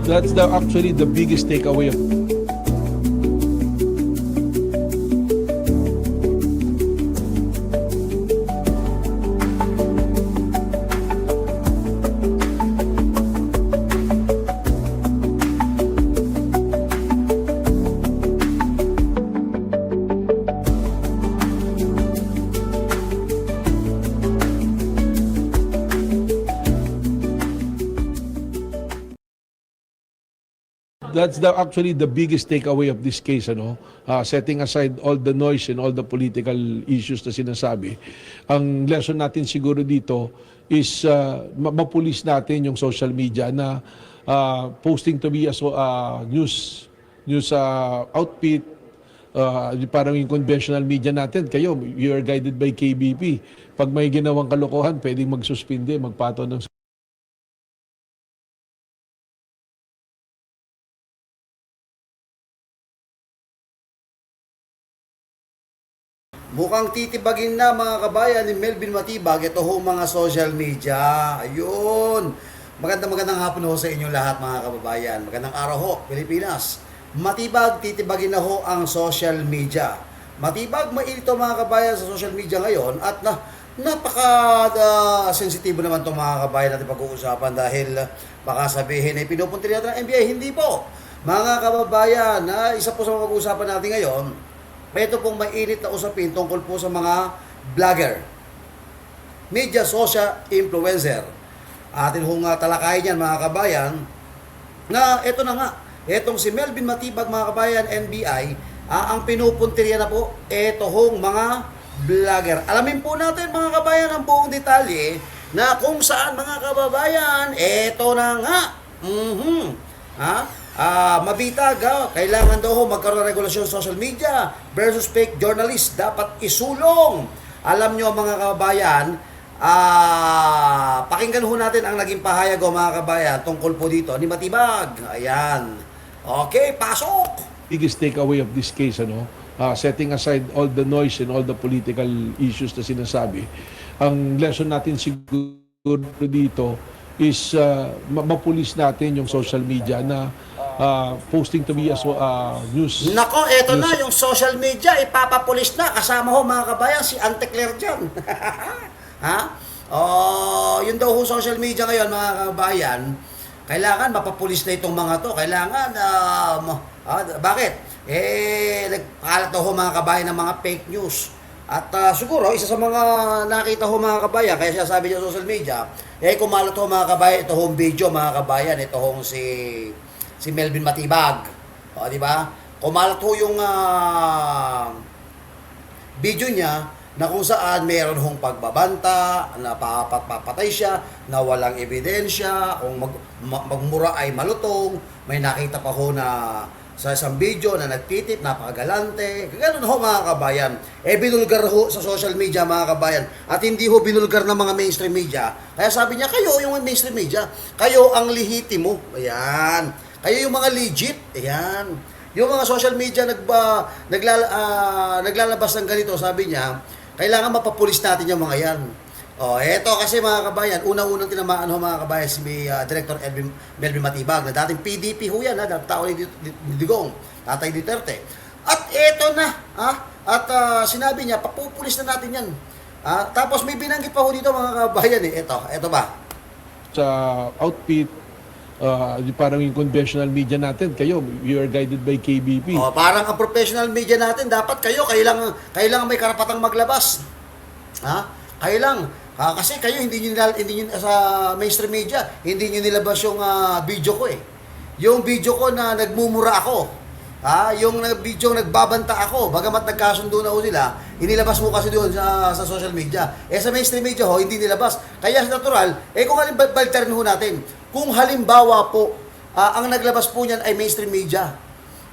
That's actually the biggest takeaway of that's actually the biggest takeaway of this case, setting aside all the noise and all the political issues na sinasabi. Ang lesson natin siguro dito is mapulis natin yung social media na posting to be as news outfit, parang yung conventional media natin. Kayo, you are guided by KBP. Pag may ginawang kalokohan, pwedeng magsuspinde, magpato ng Mukhang titibagin na mga kabayan ni Melvin Matibag. Ito ho mga social media. Ayun. Magandang hapon ho sa inyo lahat mga kababayan. Magandang araw ho, Pilipinas. Matibag, titibagin na ho ang social media. Matibag, mainit to mga kabayan sa social media ngayon at napaka-sensitibo naman itong mga kabayan natin pag-uusapan dahil baka sabihin ay pinupunti natin ng NBI. Hindi po. Mga kababayan, isa po sa mga pag-uusapan natin ngayon, ito pong mainit na usapin tungkol po sa mga vlogger, media, social influencer. Atin hong talakayin yan mga kabayan, na ito na nga, itong si Melvin Matibag mga kabayan, NBI, ang pinupuntirya na po, ito hong mga vlogger. Alamin po natin mga kabayan ang buong detalye na kung saan mga kababayan, ito na nga. Mabitag, kailangan daw magkaroon ng regulasyon sa social media versus fake journalist, dapat isulong. Alam nyo mga kababayan, pakinggan ho natin ang naging pahayag mga kabayan tungkol po dito ni Matibag. Ayan. Okay, pasok! Biggest takeaway of this case, setting aside all the noise and all the political issues na sinasabi, ang lesson natin siguro dito is mapulis natin yung social media na posting to be as news. Nako, eto na yung social media, ipapapulis na. Kasama ho mga kabayan, si Auntie Claire dyan. Yun daw ho social media ngayon mga kabayan, kailangan mapapulis na itong mga to. Kailangan, bakit? Nagpakalat daw ho mga kabayan ng mga fake news. At siguro, isa sa mga nakita ho mga kabayan, kaya siya sabi niya sa social media, kumalat ho mga kabayan, ito hong video mga kabayan, ito hong si Melvin Matibag. O, di ba? Kumalat ho yung video niya na kung saan meron hong pagbabanta, na papatay siya, na walang ebidensya, kung magmura ay malutong, may nakita pa ho na sa isang video na nagtitip, napakagalante. Ganun ho mga kabayan. Binulgar ho sa social media mga kabayan. At hindi ho binulgar ng mga mainstream media. Kaya sabi niya, kayo yung mainstream media. Kayo ang lihitimo. Ayan. Kayo yung mga legit. Ayan. Yung mga social media naglalabas ng ganito, sabi niya, kailangan mapapulis natin yung mga yan. Eto kasi mga kabayan, unang-unang tinamaan ho mga kabayan si Director Melvin Matibag na dating PDP ho yan, tao ni Digong, Tatay Duterte. At eto na, at sinabi niya, papupulis na natin yan. Tapos may binanggit pa ho dito mga kabayan eto ba? Sa outfit, parang yung conventional media natin, kayo, you are guided by KBP. Parang ang professional media natin, dapat kayo lang may karapatang maglabas. Kayo lang. Kasi kayo hindi niyo sa mainstream media, hindi niyo nilabas yung video ko Yung video ko na nagmumura ako. Yung video nagbabanta ako, bagamat nagkasundo na ho sila, inilabas mo kasi doon sa social media. Sa mainstream media ho, hindi nilabas. Kaya natural, kung halimbawa ho natin, kung halimbawa po, ang naglabas po niyan ay mainstream media,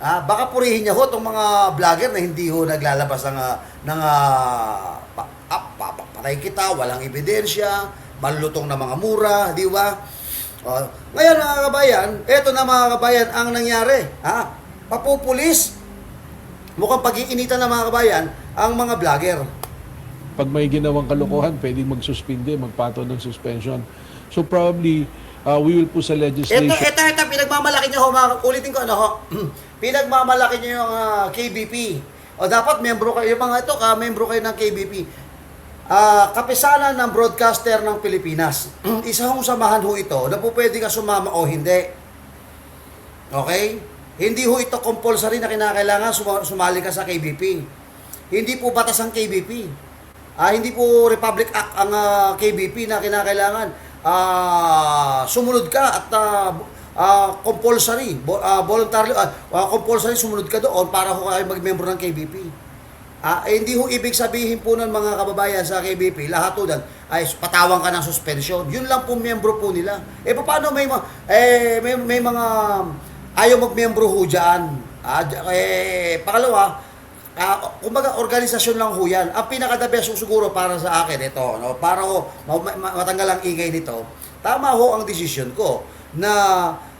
baka purihin niya ho itong mga vlogger na hindi ho naglalabas ng patay kita, walang ebidensya, malulutong na mga mura, di ba? Ngayon mga kabayan, eto na mga kabayan ang nangyari. Papupulis, mukhang pag-iinitan na mga kabayan ang mga vlogger. Pag may ginawang kalokohan, pwedeng magsuspinde, magpato ng suspension. So probably, we will push sa legislation. Ito, pinagmamalaki niyo ho, ulitin ko, ano ho, pinagmamalaki niyo yung KBP. O dapat membro kayo, yung mga ito, membro kayo ng KBP. Kapisanan ng broadcaster ng Pilipinas. Isa hong samahan ho ito na po pwede ka sumama o hindi. Okay? Hindi ho ito compulsory na kinakailangan sumali ka sa KBP. Hindi po batas ang KBP. Hindi po Republic Act ang KBP na kinakailangan. Sumunod ka at compulsory, voluntarily, compulsory sumunod ka doon para ho kayo mag-member ng KBP. Hindi ho ibig sabihin po ng mga kababayan sa KBP, lahat ho doon ay patawang ka ng suspension. Yun lang po miyembro po nila. Paano may mga ayaw mag-membro ho dyan? Pangalawa, kumbaga organisasyon lang ho yan. Ang pinaka-the best siguro para sa akin ito, no, para ho matanggal ang ingay nito. Tama ho ang desisyon ko na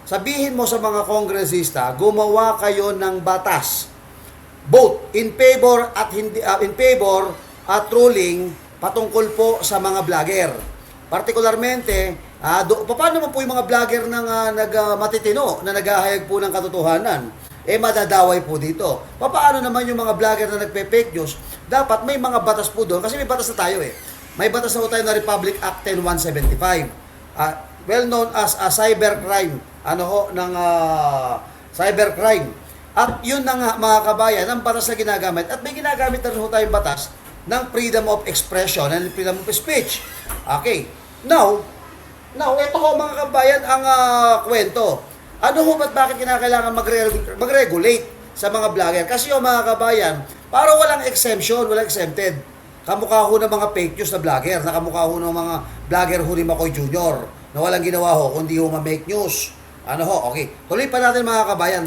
sabihin mo sa mga kongresista, gumawa kayo ng batas. Both in favor at ruling patungkol po sa mga vlogger. Partikularmente, paano naman po yung mga vlogger ng matitino na naghahayag po ng katotohanan? Madadaway po dito. Paano naman yung mga vlogger na nagpe-fake news? Dapat may mga batas po doon. Kasi may batas na tayo May batas na tayo na Republic Act 10175. Well known as cybercrime. Cybercrime. At yun na nga mga kabayan, ang batas na ginagamit. At may ginagamit na rin tayong batas ng freedom of expression and freedom of speech. Okay. Now, ito ho mga kabayan ang kwento. Bakit kinakailangan mag-regulate sa mga vlogger? Kasi yung mga kabayan, para walang exemption, walang exempted. Kamukha ho ng mga fake news na vlogger, na kamukha ho ng mga vlogger ho ni Makoy Jr. na walang ginawa ho, kundi ho ma-make news. Okay. Tuloy pa natin mga kabayan.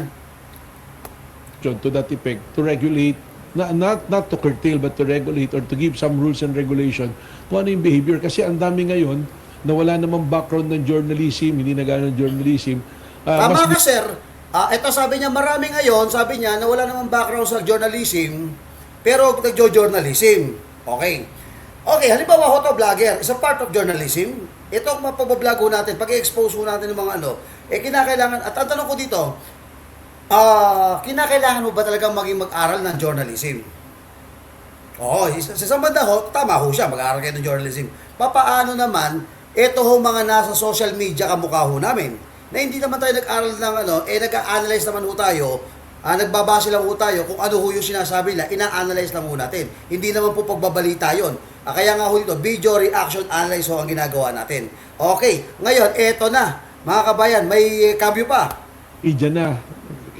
To that effect, to regulate, not to curtail, but to regulate or to give some rules and regulation kung ano yung behavior. Kasi ang dami ngayon na wala namang background ng journalism, hindi nagano ng journalism. Tama ka, sir. Ito sabi niya, marami ngayon, sabi niya, na wala namang background sa journalism, pero nagjo-journalism. Okay. Okay, halimbawa ho to, vlogger, is a part of journalism. Ito ang mapabablog ho natin, pag-expose ho natin ng mga kinakailangan, at ang tanong ko dito, kinakailangan mo ba talagang maging mag-aral ng journalism? Oo, sa isang banda ho, tama ho siya, mag-aral kayo ng journalism. Papaano naman, ito ho mga nasa social media kamukha ho namin, na hindi naman tayo nag-aral ng nag-a-analyze naman ho tayo, nagbabase lang ho tayo kung ano ho yung sinasabi nila, ina-analyze lang ho natin. Hindi naman po pagbabalita yun. Kaya nga ho dito, video reaction analyze ho ang ginagawa natin. Okay, ngayon, eto na, mga kabayan, may cambio pa. Diyan na.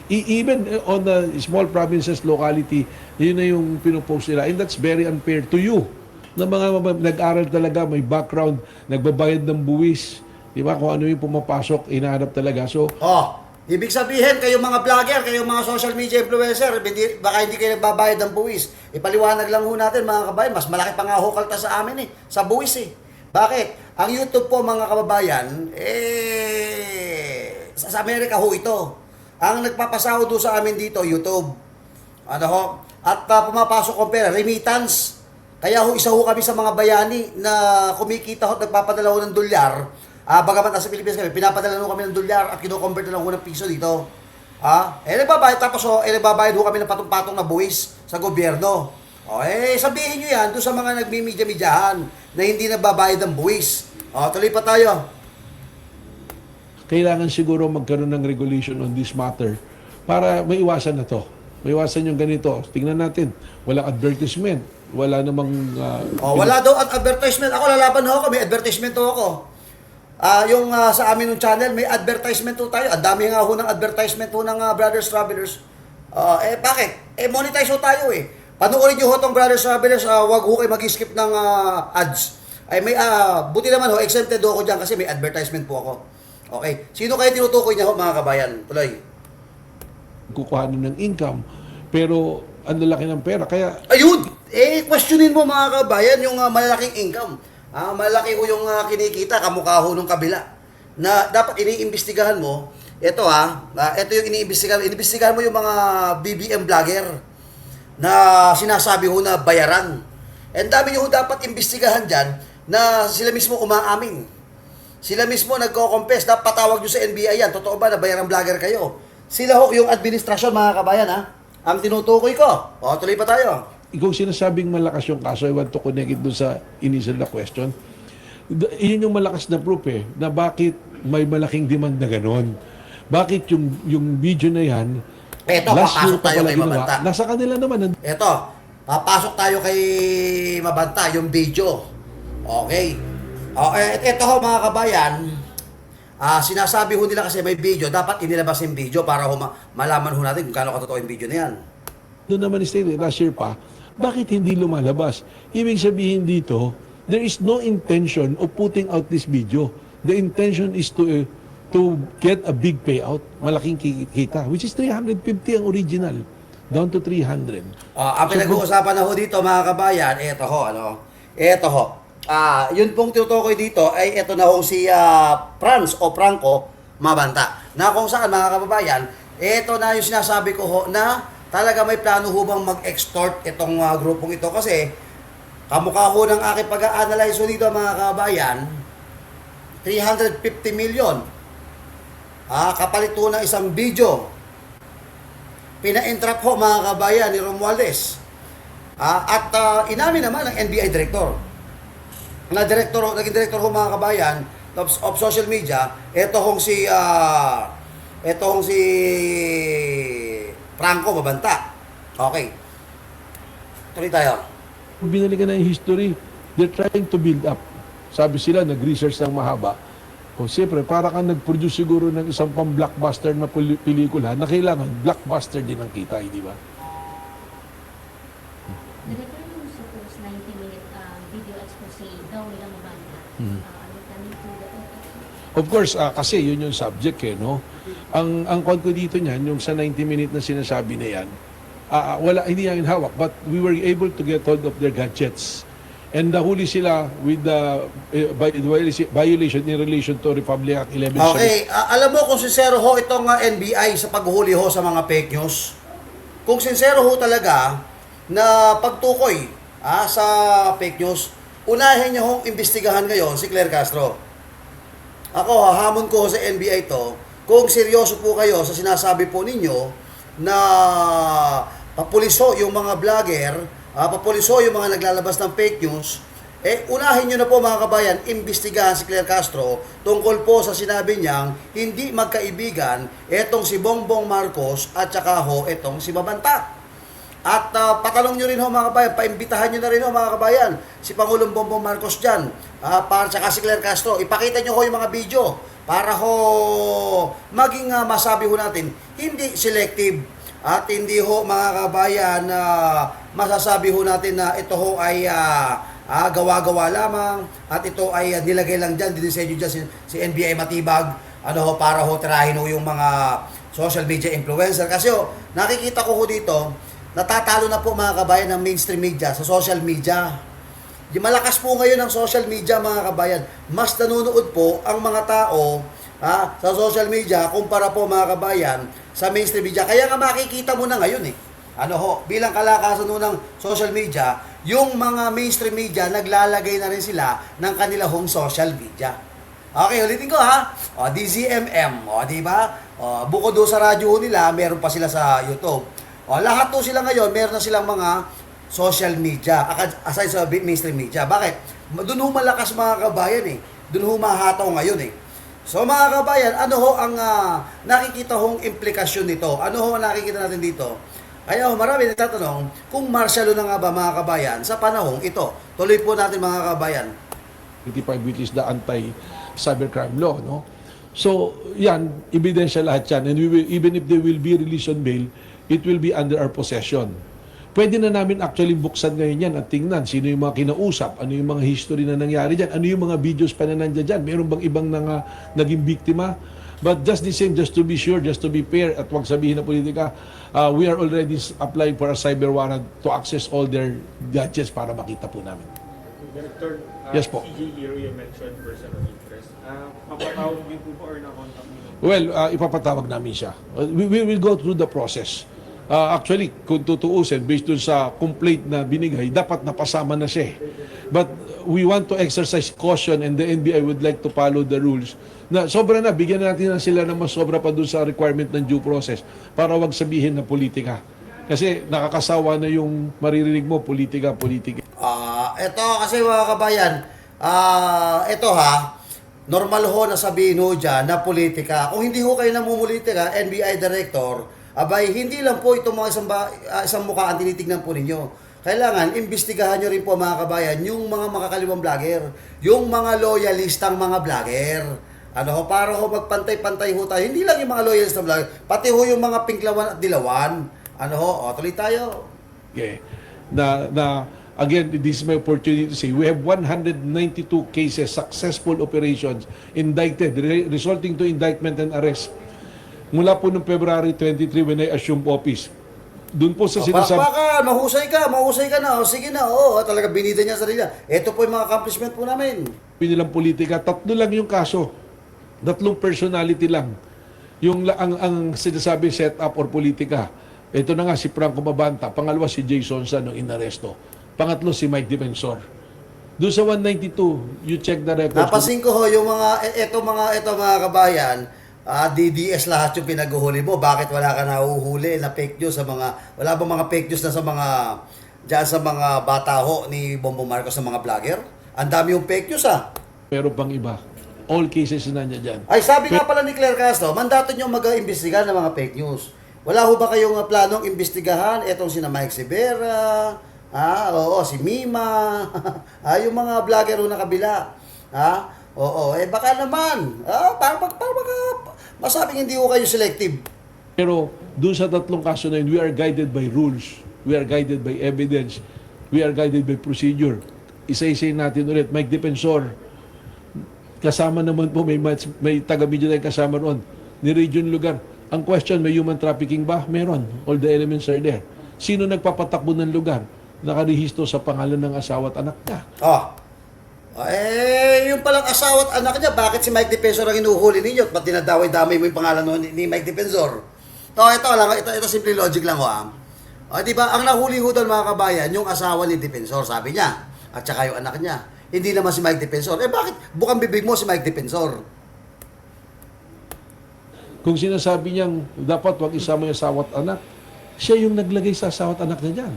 Even on the small provinces, locality, yun na yung pinopost nila. And that's very unfair to you. Na mga nag-aral talaga, may background, nagbabayad ng buwis. Di ba? Kung ano yung pumapasok, inahanap talaga. So, ibig sabihin, kayong mga vlogger, kayong mga social media influencer, baka hindi kayo nagbabayad ng buwis. Ipaliwanag lang ho natin, mga kabayan, mas malaki pa nga ho kalta sa amin sa buwis Bakit? Ang YouTube po, mga kababayan, sa Amerika ho ito. Ang nagpapasahod do sa amin dito, YouTube. At pumapasok kong pera, remittance. Kaya isa ho kami sa mga bayani na kumikita ho, nagpapadala ho ng dolyar. Bagamat nasa Pilipinas kami, pinapadala ho kami ng dolyar at kino-convert na lang ho ng piso dito. Nagbabayad, tapos nagbabayad ho kami ng patong-patong na buwis sa gobyerno. Sabihin nyo yan doon sa mga nagmimidya-midyahan na hindi nagbabayad ng buwis. Tuloy pa tayo. Kailangan siguro magkaroon ng regulation on this matter para maiwasan na to. Maiwasan yung ganito. Tingnan natin, walang advertisement. Wala namang... wala daw at advertisement. Ako lalaban ho ako, may advertisement ho ako. Sa amin ng channel, may advertisement ho tayo. Ang dami nga ho ng advertisement ho ng Brothers Travelers. Bakit? Monetize ho tayo Panoorin nyo ho itong Brothers Travelers, wag ho kayo mag-skip ng ads. Buti naman ho, exempted ho ako dyan kasi may advertisement po ako. Okay. Sino kayo tinutukoy niya ho, mga kabayan? Tuloy. Kukuhanin ng income, pero ang lalaki ng pera. Kaya... Ayun! Questionin mo mga kabayan yung malalaking income. Malaki ho yung kinikita, kamukha ho nung kabila. Na dapat iniimbestigahan mo, ito yung iniimbestigahan. Iniimbestigahan mo yung mga BBM vlogger na sinasabi ho na bayaran. And dami nyo ho dapat imbestigahan dyan na sila mismo umaamin. Sila mismo nagko-confess na patawag nyo sa NBI yan. Totoo ba na bayarang vlogger kayo? Sila ho yung administrasyon, mga kabayan, ha? Ang tinutukoy ko. O, tuloy pa tayo. Ikaw sinasabing malakas yung kaso, I want to connect it doon sa initial na question. Yun yung malakas na proof na bakit may malaking demand na ganon. Bakit yung video na yan, Eto, papasok tayo kay Mabanta. nasa kanila naman. Eto, papasok tayo kay Mabanta, yung video. Okay. Eto ho, mga kabayan, sinasabi ho nila kasi may video, dapat inilabas yung video para ho malaman ho natin kung kano katotoo yung video na yan. Doon naman state, last year pa, bakit hindi lumalabas? Ibig sabihin dito, there is no intention of putting out this video. The intention is to get a big payout, malaking kita, which is 350 ang original, down to 300. Ang pinag-uusapan na ho dito, mga kabayan, eto ho, eto ho. Yun pong tinutukoy dito ay eto na ho si Franz o Franco Mabanta. Na kung saan, mga kababayan, eto na yung sinasabi ko ho na talaga may plano ho bang mag-extort itong grupong ito kasi kamukha ho ng aking pag-a-analyze ho dito, mga kababayan, 350 million. Kapalit ho ng isang video. Pina-entrap ho, mga kabayan, ni Romualdez. At inamin naman ng NBI director. Naging director ho, mga kabayan, of social media, ito hong si Franco Mabanta. Okay. Tuloy tayo. Binalikan na yung history, they're trying to build up. Sabi sila, nag-research ng mahaba. O siyempre, para kang nag-produce siguro ng isang pang-blockbuster na pelikula na kailangan blockbuster din ang kita, di ba? Director, yung supposed 90-minute video expose daw nila Mabanta. Of course, kasi yun yung subject no? Ang ko dito niyan, yung sa 90-minute na sinasabi na yan, hindi yan hawak, but we were able to get hold of their gadgets. And nahuli sila with the violation in relation to Republic Act 11. Okay, alam mo kung sincero ho itong NBI sa paghuli ho sa mga fake news. Kung sincero ho talaga na pagtukoy sa fake news, unahin niyo hong imbestigahan ngayon si Claire Castro. Ako, hamon ko sa NBI to, kung seryoso po kayo sa sinasabi po ninyo na papuliso yung mga vlogger, papuliso yung mga naglalabas ng fake news, unahin nyo na po, mga kabayan, imbestigahan si Claire Castro tungkol po sa sinabi niyang hindi magkaibigan etong si Bongbong Marcos at saka ho etong si Mabanta. At patanong nyo rin ho, mga kabayan, paimbitahan nyo na rin ho, mga kabayan, si Pangulong Bongbong Marcos dyan, para saka si Claire Castro, ipakita nyo ho yung mga video para ho maging masabi ho natin, hindi selective at hindi ho, mga kabayan, masasabi ho natin na ito ho ay gawa-gawa lamang at ito ay nilagay lang dyan, dinisenyo dyan si NBI Matibag, para ho tirahin ho yung mga social media influencer. Kasi ho, nakikita ko ho dito, natatalo na po, mga kabayan, ng mainstream media sa social media. Malakas po ngayon ang social media, mga kabayan. Mas nanonood po ang mga tao sa social media kumpara po, mga kabayan, sa mainstream media. Kaya nga makikita mo na ngayon bilang kalakasan ng social media, yung mga mainstream media naglalagay na rin sila ng kanila hong social media. Okay, ulitin ko DZMM, di ba? Bukod doon sa radyo nila, meron pa sila sa YouTube. Lahat to sila ngayon, meron na silang mga social media, aside sa mainstream media. Bakit? Doon ho malakas, mga kabayan Doon ho mahataw ngayon So, mga kabayan, ano ho ang nakikita hong implikasyon nito? Ano ho ang nakikita natin dito? Kaya marami nagtatanong kung martial law na nga ba, mga kabayan, sa panahong ito. Tuloy po natin, mga kabayan. 85, which is the anti-cybercrime law, no? So, yan, ebidensya lahat yan. And we will, even if they will be released on bail, it will be under our possession. Pwede na namin actually buksan ngayon yan at tingnan sino yung mga kinausap, ano yung mga history na nangyari dyan, ano yung mga videos pa na nandiyan dyan, meron bang ibang naging biktima. But just the same, just to be sure, just to be fair, at wag sabihin na politika, we are already applying for a cyber warrant to access all their gadgets para makita po namin. Director, Yes po. CJ Hero, you mentioned person of interest. Mapatawag din po ba or na-contact niyo? Well, ipapatawag namin siya. We will go through the process. Actually, kung tutuusin, based dun sa complaint na binigay, dapat napasama na siya. But we want to exercise caution and the NBI would like to follow the rules. Na sobra na, bigyan natin na sila ng mas sobra pa dun sa requirement ng due process para wag sabihin na politika. Kasi nakakasawa na yung maririnig mo, politika. Ito kasi mga kabayan, ito normal ho na sabihin ho dyan na politika. Kung hindi ho kayo namumulitika, NBI Director, abay, hindi lang po itong mga isang mukha ang tinitignan po ninyo. Kailangan, imbestigahan nyo rin po mga kabayan, yung mga makakaliwang vlogger, yung mga loyalistang mga vlogger. Para ho magpantay-pantay ho tayo. Hindi lang yung mga loyalistang vlogger, pati ho yung mga pinklawan at dilawan. Tuloy tayo. Okay. Again, this is my opportunity to say, we have 192 cases, successful operations, indicted, resulting to indictment and arrest. Mula po noong February 23 when I assumed office. Doon po sa sinasabi... Palakpakan, mahusay ka na. Sige na, talaga binida niya sarili niya. Ito po yung mga accomplishment po namin. Nilang politika, 3 lang yung kaso. 3 personality lang. Ang sinasabi set up or politika. Ito na nga si Franco Mabanta, pangalawa si Jason Sa nung inaresto. Pangatlo si Mike Defensor. Doon sa 192, you check the records. Napasin ko ho yung ito mga kabayan, DDS lahat yung pinaguhuli mo. Bakit wala ka nahuhuli na fake news wala ba mga fake news na diyan sa mga bata ho ni Bongbong Marcos sa mga vlogger? Ang dami yung fake news Pero pang iba, all cases na niya dyan. Ay, sabi nga pala ni Claire Castro, mandato nyo mag-imbestiga ng mga fake news. Wala ho ba kayong planong imbestigahan etong sina Mike Sivera, si Mima, yung mga vlogger ho na kabila. Baka naman, parang masabing hindi ho kayo selective. Pero doon sa 3 kaso na yun, we are guided by rules. We are guided by evidence. We are guided by procedure. Isa-isay natin ulit, Mike Defensor, kasama naman po, may taga-media na kasama roon, ni Region Lugar. Ang question, may human trafficking ba? Meron. All the elements are there. Sino nagpapatakbo ng lugar? Nakarehistro sa pangalan ng asawa at anak niya. Yung palang asawa at anak niya, bakit si Mike Defensor ang inuhuli ninyo? At ba't dinadaway-damay mo yung pangalan ni Mike Defensor? Ito simple logic lang diba, ang nahuli ho doon mga kabayan, yung asawa ni Defensor, sabi niya, at saka yung anak niya. Hindi naman si Mike Defensor. Bakit bukang bibig mo si Mike Defensor? Kung sinasabi niyang dapat wag isama yung asawa at anak, siya yung naglagay sa asawa at anak niya dyan.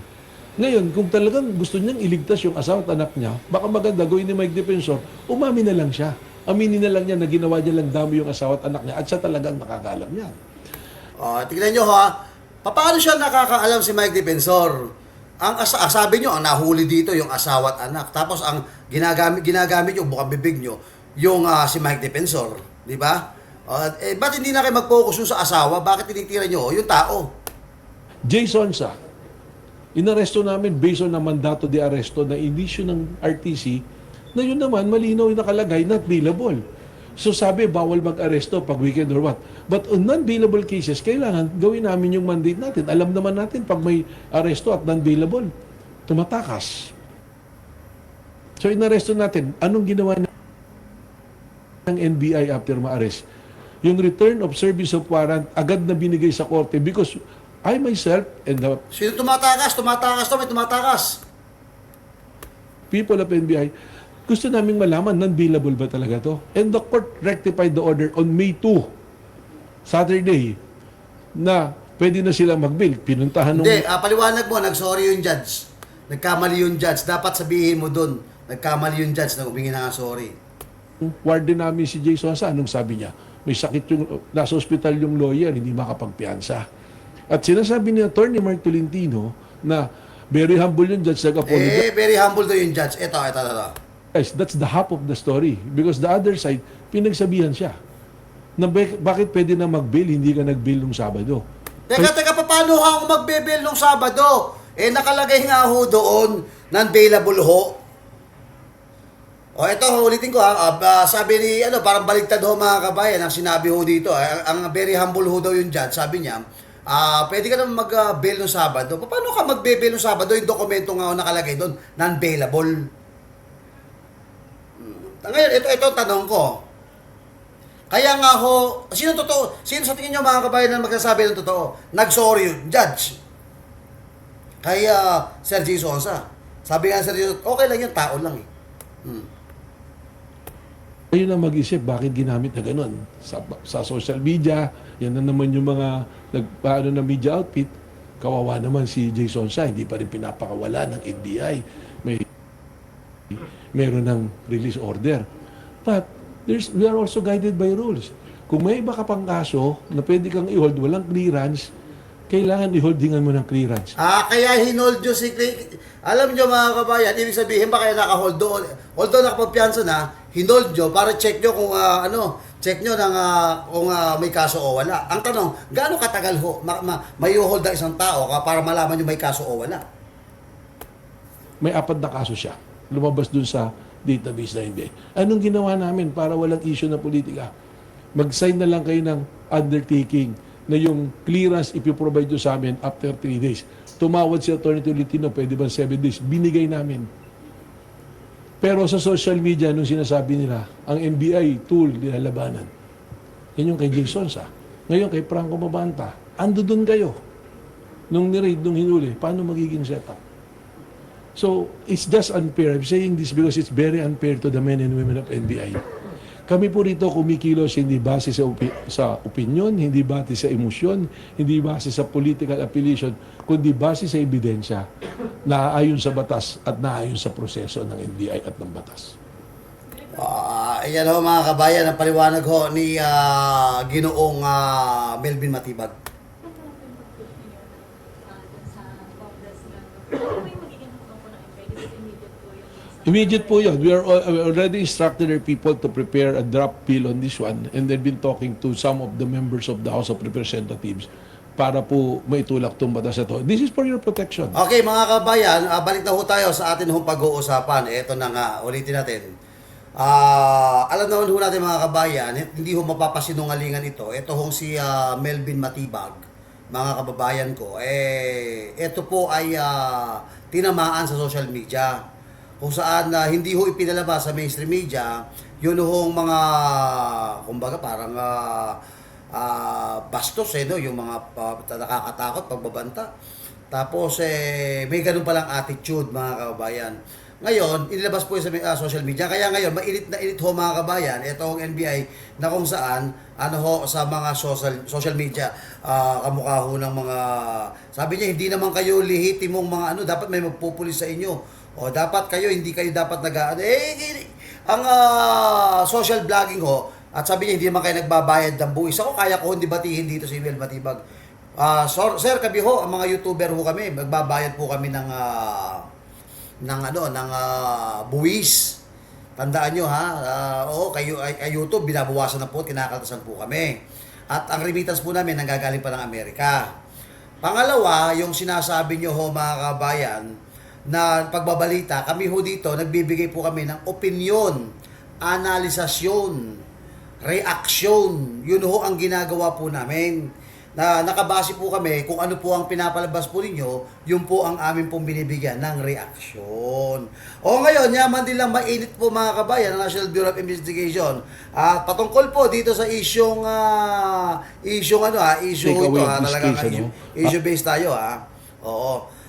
Ngayon, kung talagang gusto niyang iligtas yung asawa at anak niya, baka maganda gawin ni Mike Defensor, umami na lang siya. Aminin na lang niya na ginawa niya lang dami yung asawa at anak niya at siya talagang nakakaalam niyan. Tignan nyo paano siya nakakaalam si Mike Defensor? Sabi nyo, ang nahuli dito yung asawa at anak. Tapos ang ginagamit nyo, bukang bibig nyo, yung si Mike Defensor. Di ba? Ba't hindi na kayo mag-focus yung sa asawa? Bakit tinitira nyo yung tao? Jason Sa, inaresto namin based on na mandato de arresto na inisyu ng RTC na yun naman malinaw yung nakalagay not bailable. So sabi, bawal mag-aresto pag weekend or what. But on non-bailable cases, kailangan gawin namin yung mandate natin. Alam naman natin pag may aresto at non-bailable, tumatakas. So inaresto natin, anong ginawa ng NBI after ma-arrest? Yung return of service of warrant, agad na binigay sa korte because I myself and the Sino tumatakas? May tumatakas. people of NBI, gusto naming malaman, non-bailable ba talaga to? And the court rectified the order on May 2, Saturday, na pwede na sila mag-bail. Pinuntahan Hindi, paliwanag mo, nag-sorry yung judge. Nagkamali yung judge. Dapat sabihin mo dun, nagkamali yung judge na humingi na nga sorry. warden namin si Jason Sa, anong sabi niya? May sakit nasa ospital yung lawyer, hindi makapagpiansa. At sinasabi ni Attorney Mark Tolentino na very humble yung judge, nag-apologize. Very humble to yung judge. Ito. Guys, that's the half of the story. Because the other side, pinagsabihan siya na bakit pwede na mag-bail, hindi ka nag-bail nung Sabado. Teka, paano ako magbe-bail nung Sabado? Nakalagay nga ho doon, non-bailable ho. Ito, ulitin ko sabi ni, parang baliktad ho mga kabayan, ang sinabi ho dito, ang very humble ho daw yung judge, sabi niya, pwede ka naman mag-bail nung Sabado. Paano ka mag-bail nung Sabado? Yung dokumento nga ho nakalagay doon, non-bailable. Ngayon, ito tanong ko. Kaya nga ho, sino totoo? Sino sa tingin nyo mga kabayan na magsasabi ng totoo? Nag-sorry yun, judge. Kaya Sir Jason Sonsa, sabi nga Sir Jason, okay lang yun, tao lang eh. Kayo na mag-isip bakit ginamit na ganun. Sa social media, yan na naman yung mga nagpaano na media outfit. Kawawa naman si Jason Sa, hindi pa rin pinapakawala ng NBI. Meron ng release order. But we are also guided by rules. Kung may iba ka pang kaso na pwede kang i-hold, walang clearance, kailangan i-holdingan mo ng clearance. Kaya hinold nyo si alam nyo mga kabayan, ibig sabihin ba kaya naka-hold doon? Although nakapagpiansa na, hinold nyo para check nyo kung check nyo kung may kaso o wala. Ang tanong, gaano katagal ho may hold ang isang tao para malaman nyo may kaso o wala? May 4 na kaso siya. Lumabas dun sa database na hindi. Anong ginawa namin para walang issue na politika? Mag-sign na lang kayo ng undertaking na yung clearance ipiprovide nyo sa amin after 3 days. Tumawad si Atty. Tolentino, pwede ba 7 days? Binigay namin. Pero sa social media, nung sinasabi nila, ang NBI tool nilalabanan. Yan yung kay Jason Sa. Ngayon kay Franco Mabanta. Ando doon kayo. Nung ni-raid, nung hinuli, paano magiging setup? So, it's just unfair. I'm saying this because it's very unfair to the men and women of NBI. Kami po rito kumikilos hindi base sa opinion, hindi base sa emosyon, hindi base sa political affiliation, kundi base sa ebidensya na ayon sa batas at naayon sa proseso ng NBI at ng batas. Ayan ho mga kabayan, ang paliwanag ho ni Ginoong Melvin Matibag. Immediate po yun. We already instructed our people to prepare a draft bill on this one and they've been talking to some of the members of the House of Representatives para po maitulak itong batas ito. This is for your protection. Okay mga kabayan, balik na ho tayo sa atin hong pag-uusapan. Ito na nga, ulitin natin. Alam naman ho natin mga kabayan, hindi ho mapapasinungalingan ito. Ito hong si Melvin Matibag, mga kababayan ko. Ito po ay tinamaan sa social media. Kung saan hindi ho ipinalabas sa mainstream media, yun hong mga, kumbaga parang bastos no? Yung mga nakakatakot, pagbabanta. Tapos may ganun palang attitude mga kababayan. Ngayon, inilabas po sa social media. Kaya ngayon, mainit na init ho mga kabayan, itong NBI na kung saan, sa mga social media, kamukha ho ng mga, sabi niya, hindi naman kayo lehitimong mga dapat may magpupulis sa inyo. O dapat kayo, hindi kayo dapat ang social vlogging ho, at sabi niya, hindi naman kayo nagbabayad ng buwis. Ako, kaya ko hindi batihin dito si Mel Matibag. Sir, kami ho, ang mga YouTuber ho kami, magbabayad po kami ng buwis. Tandaan nyo ha, kayo ay YouTube, binabawasan na po, kinakaltasan po kami. At ang remittance po namin, nanggagaling pa ng Amerika. Pangalawa, yung sinasabi nyo ho mga kabayan, na pagbabalita, kami ho dito, nagbibigay po kami ng opinion, analisasyon, reaksyon. Yun ho ang ginagawa po namin. Na nakabase po kami kung ano po ang pinapalabas po ninyo, yun po ang amin pong binibigyan ng reaksyon. O ngayon, yaman din lang mainit po mga kabayan ng National Bureau of Investigation. Patungkol po dito sa isyong issue ito talagang issue based tayo Oo.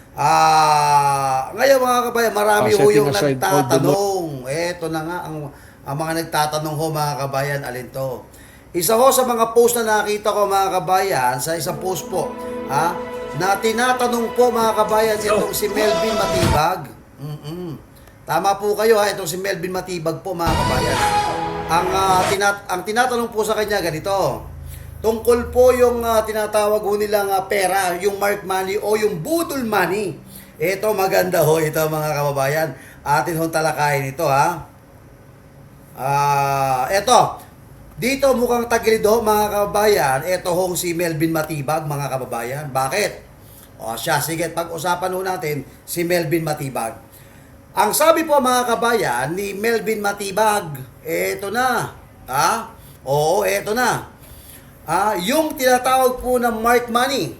Ngayon mga kabayan, marami ho yung nagtatanong. Eto na nga ang mga nagtatanong ho mga kabayan, alin to? Isa ho sa mga post na nakita ko mga kabayan, sa isang post po, na tinatanong po mga kabayan itong si Melvin Matibag. Tama po kayo itong si Melvin Matibag po mga kabayan. Ang tinatanong po sa kanya ganito. Tungkol po yung tinatawag ho nilang pera, yung mark money o yung budol money. Ito maganda ho ito mga kababayan. Atin hong talakayin ito Ito. Dito mukhang tagilid ho mga kababayan. Ito hong si Melvin Matibag mga kababayan. Bakit? Sige, pag-usapan ho natin si Melvin Matibag. Ang sabi po mga kabayan ni Melvin Matibag, eto na. Oo, eto na. Yung tinatawag po ng mark money,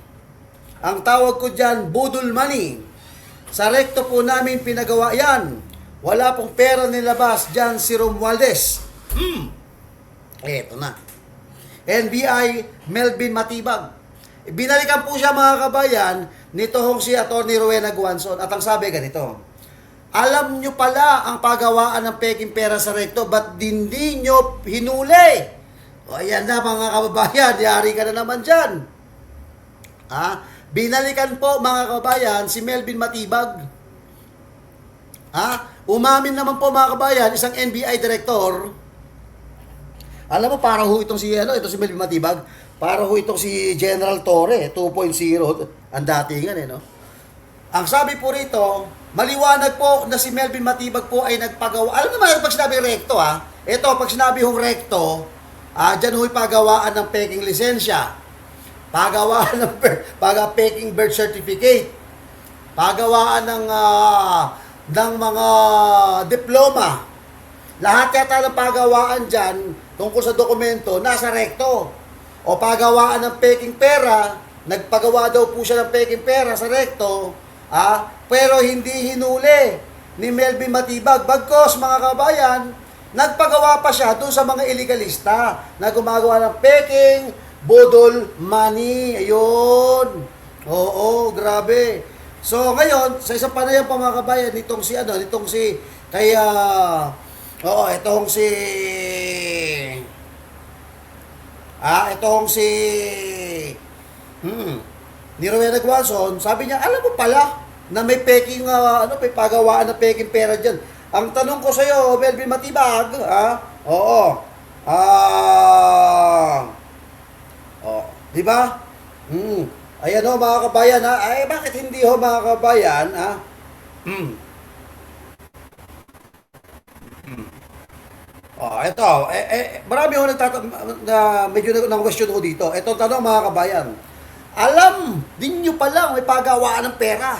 ang tawag ko dyan, budol money. Sa rekto po namin pinagawa yan. Wala pong pera nilabas dyan si Romualdez. Eto na. NBI Melvin Matibag. Binalikan po siya mga kabayan nito hong si Atty. Rowena Guanzon at ang sabi ganito, alam nyo pala ang pagawaan ng peking pera sa rekto, ba't hindi nyo hinuli? O ayan na mga kababayan, yari ka na naman dyan. Binalikan po mga kababayan si Melvin Matibag. Umamin naman po mga kabayan, isang NBI director. Alam mo, para ho itong si Melvin Matibag, para ho itong si General Torre, 2.0, ang datingan no? Ang sabi po rito, maliwanag po na si Melvin Matibag po ay nagpagawa. Alam naman, pag sinabi rekto ito, pag sinabi hong rekto, dyan ho'y pagawaan ng peking lisensya, pagawaan ng peking birth certificate, pagawaan ng mga diploma. Lahat yata ng pagawaan dyan tungkol sa dokumento, nasa rekto. O pagawaan ng peking pera, nagpagawa daw po siya ng peking pera sa rekto, pero hindi hinuli ni Melvin Matibag. Bagkos mga kabayan, nagpagawa pa siya doon sa mga illegalista na gumagawa ng peking budol money. Ayun. Oo, grabe. So ngayon, sa isang panayam pa mga kabayan, itong si ni Rowena Guanzon, sabi niya, alam mo pala na may peking may pagawaan na peking pera diyan. Ang tanong ko sa iyo, Melvin Matibag, di ba? Ayan ho mga kabayan ay bakit hindi ho mga kabayan ito, marami ho medyo nang question ko dito. Ito tanong mga kabayan. Alam din nyo pala may pagawaan ng pera.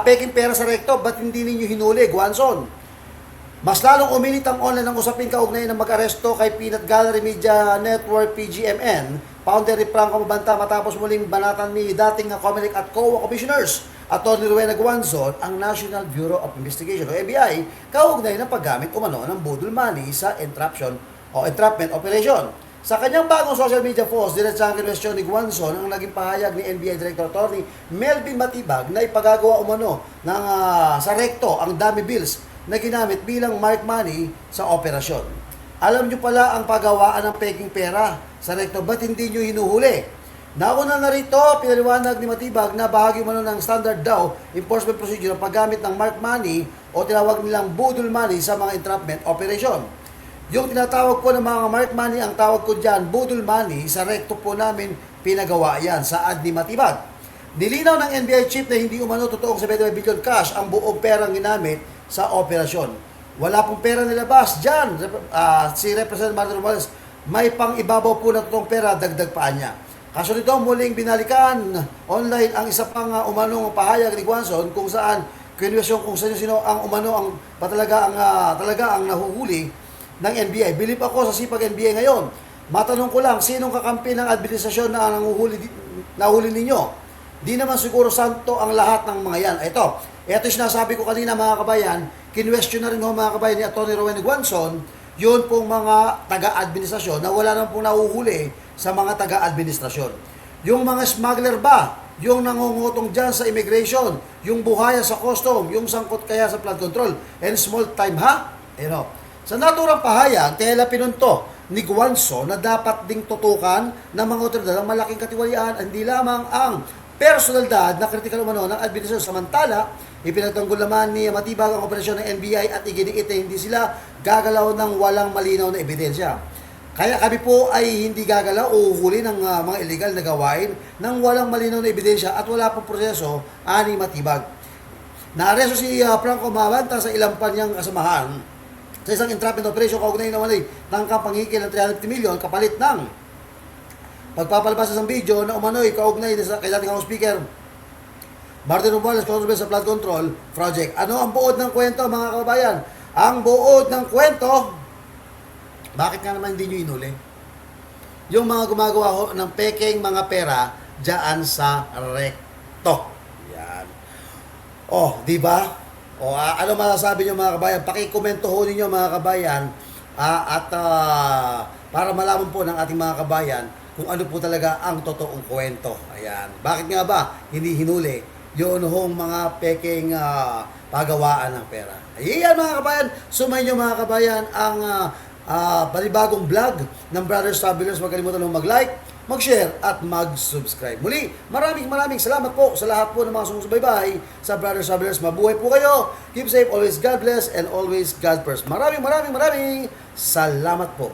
Peking pera sa rekto, ba't hindi ninyo hinuli, Guanzon? Mas lalong uminit ang online ng usapin kaugnay ng mag-aresto kay Peanut Gallery Media Network PGMN, founder ni Franco Mabanta matapos muling banatan ni dating COMELEC at COA Commissioners Atty. Rowena Guanzon ang National Bureau of Investigation o NBI kaugnay ng paggamit umano ng budol money sa entrapment operation. Sa kanyang bagong social media post, diretsang kinwestiyon ni Guanzon ang naging pahayag ni NBI Director Atty. Melvin Matibag na ipagagawa umano ng sa rekto ang dummy bills na ginamit bilang mark money sa operasyon. Alam nyo pala ang pagawaan ng peking pera sa rekto, ba't hindi nyo hinuhuli? Nauna na rito, pinaliwanag ni Matibag na bahagi umano ng standard daw enforcement procedure ang paggamit ng mark money o tinawag nilang budol money sa mga entrapment operation. Yung tinatawag po ng mga mark money, ang tawag ko dyan, budol money, sa rekto po namin pinagawa yan sa ad ni Matibag. Nilinaw ng NBI chief na hindi umano totoong 75 billion cash ang buong perang ginamit sa operasyon. Wala pong pera nilabas dyan. Si Representative Martin Romualdez, may pang ibabaw po na totoong pera, dagdag pa niya. Kaso nito, muling binalikan online ang isa pang umanong pahayag ni Guanzon kung saan kinwestiyon kung sino ang umano ang talaga ang nahuhuli ng NBI. Bilib ako sa sipag NBI ngayon. Matanong ko lang, sinong kakampi ng administrasyon na nahuli ninyo? Di naman siguro santo ang lahat ng mga yan. Ito yung sinasabi ko kanina mga kabayan, kinwestiyon na rin mga kabayan ni Atty. Rowena Guanzon, yun pong mga taga-administrasyon na wala nang pong nahuhuli sa mga taga-administrasyon. Yung mga smuggler ba, yung nangungutong dyan sa immigration, yung buhaya sa custom, yung sangkot kaya sa flood control, and small time Sa naturang pahayag, tela pinunto ni Guanzon na dapat ding tutukan ng mga otoridad ang malaking katiwalian, hindi lamang ang personalidad na kritikal umano ng administrasyon. Samantala, ipinagtanggol naman ni Matibag ang operasyon ng NBI at iginiit na hindi sila gagalaw ng walang malinaw na ebidensya. Kaya kami po ay hindi gagalaw o uhuli ng mga illegal na gawain ng walang malinaw na ebidensya at wala pong proseso, ani Matibag. Naaresto si Franco Mabanta sa ilang panyang kasamahan sa isang entrapment operation kaugnay na walay tangkang panghikil ng 350 million kapalit ng pagpapalabas ng video na umano'y kaugnay kay dating House Speaker Martin Romualdez sa flood control project. Ano ang buod ng kwento mga kabayan? Ang buod ng kwento, bakit nga naman hindi nyo inuli? Yung mga gumagawa ho ng peking mga pera dyan sa rekto. Yan. Di ba? Ano masasabi nyo mga kabayan? Pakikomento ho ninyo mga kabayan at para malaman po ng ating mga kabayan kung ano po talaga ang totoong kwento. Ayan. Bakit nga ba hindi hinuli yun hong mga peking pagawaan ng pera? Ayan mga kabayan, sumayin nyo mga kabayan ang panibagong vlog ng Brothers Travelers. Huwag kalimutan nung mag-like, mag-share at mag-subscribe. Muli, maraming salamat po sa lahat po ng mga sumusubaybay sa Brothers Travelers. Mabuhay po kayo. Keep safe, always God bless, and always God first. Maraming salamat po.